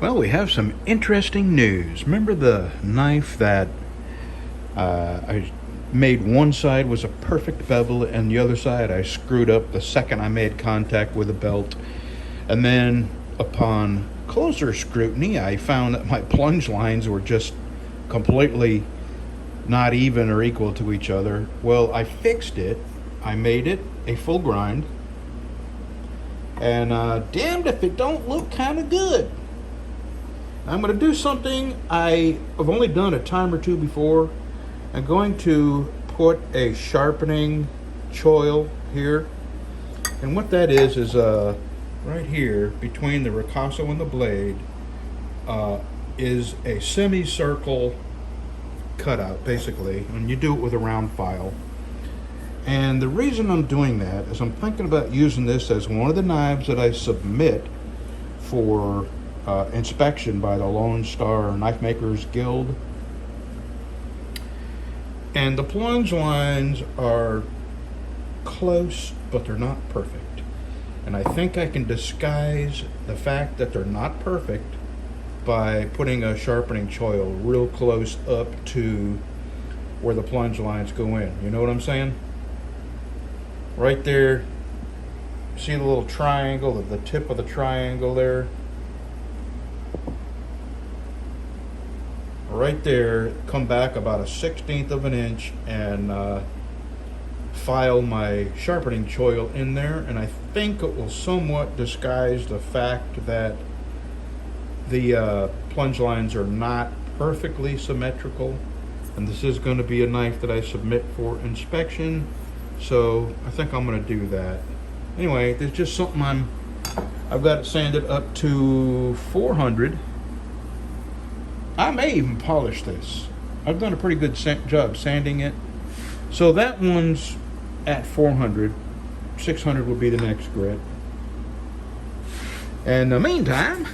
Well, we have some interesting news. Remember the knife that I made one side was a perfect bevel and the other side I screwed up the second I made contact with the belt? And then upon closer scrutiny, I found that my plunge lines were just completely not even or equal to each other. Well, I fixed it. I made it a full grind. And damned if it don't look kind of good. I'm going to do something I've only done a time or two before. I'm going to put a sharpening choil here. And what that is right here between the ricasso and the blade is a semicircle cutout, basically. And you do it with a round file. And the reason I'm doing that is I'm thinking about using this as one of the knives that I submit for inspection by the Lone Star Knife Makers Guild. And the plunge lines are close, but they're not perfect. And I think I can disguise the fact that they're not perfect by putting a sharpening choil real close up to where the plunge lines go in. You know what I'm saying? Right there, see the little triangle, the tip of the triangle there? Right there, come back about 1/16 of an inch and file my sharpening choil in there, and I think it will somewhat disguise the fact that the plunge lines are not perfectly symmetrical. And this is going to be a knife that I submit for inspection, so I think I'm going to do that. Anyway, there's just something I've got it sanded up to 400. I may even polish this. I've done a pretty good job sanding it. So that one's at 400. 600 will be the next grit. And in the meantime,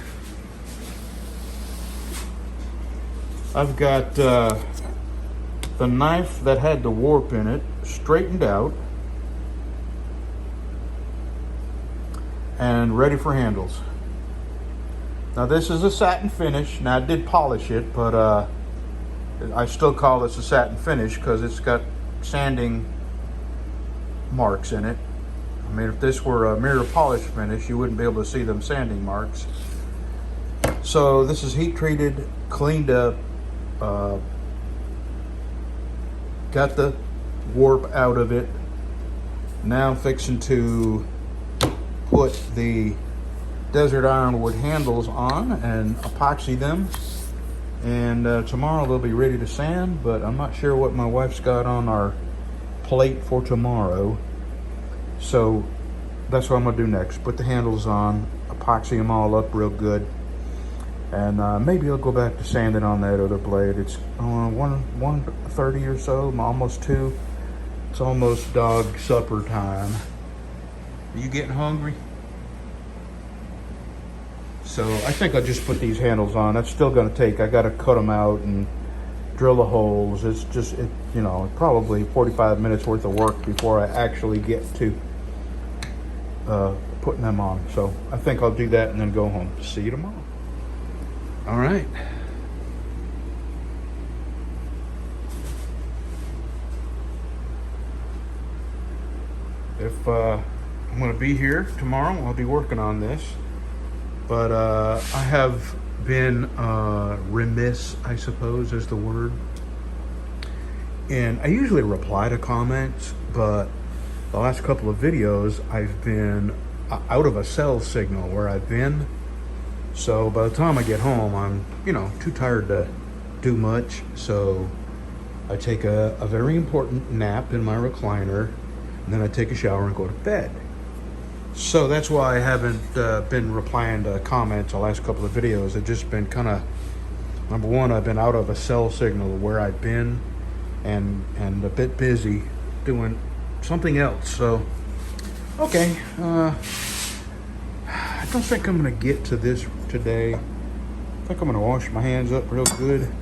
I've got the knife that had the warp in it straightened out and ready for handles. Now this is a satin finish. Now I did polish it, but I still call this a satin finish because it's got sanding marks in it. I mean, if this were a mirror polish finish, you wouldn't be able to see them sanding marks. So this is heat treated, cleaned up, got the warp out of it. Now I'm fixing to put the Desert Ironwood handles on and epoxy them, and tomorrow they'll be ready to sand, but I'm not sure what my wife's got on our plate for tomorrow, so that's what I'm gonna do next. Put the handles on, epoxy them all up real good, and maybe I'll go back to sanding on that other blade. It's 1:30 or so, almost 2. It's almost dog supper time. Are you getting hungry? So I think I'll just put these handles on. That's still going to take, I got to cut them out and drill the holes. It's just, you know, probably 45 minutes worth of work before I actually get to putting them on. So I think I'll do that and then go home. See you tomorrow. All right. If I'm going to be here tomorrow, I'll be working on this. But I have been remiss, I suppose is the word. And I usually reply to comments, but the last couple of videos I've been out of a cell signal where I've been. So by the time I get home, I'm, you know, too tired to do much. So I take a very important nap in my recliner, and then I take a shower and go to bed. So that's why I haven't been replying to comments the last couple of videos. I've just been kind of, number one, I've been out of a cell signal where I've been, and a bit busy doing something else. So, okay, I don't think I'm gonna get to this today. I think I'm gonna wash my hands up real good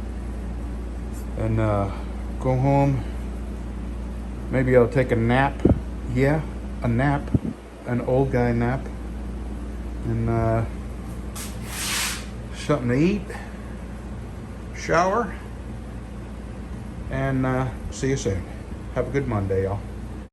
and go home. Maybe I'll take a nap. Yeah, a nap. An old guy nap, and something to eat, shower, and see you soon. Have a good Monday, y'all.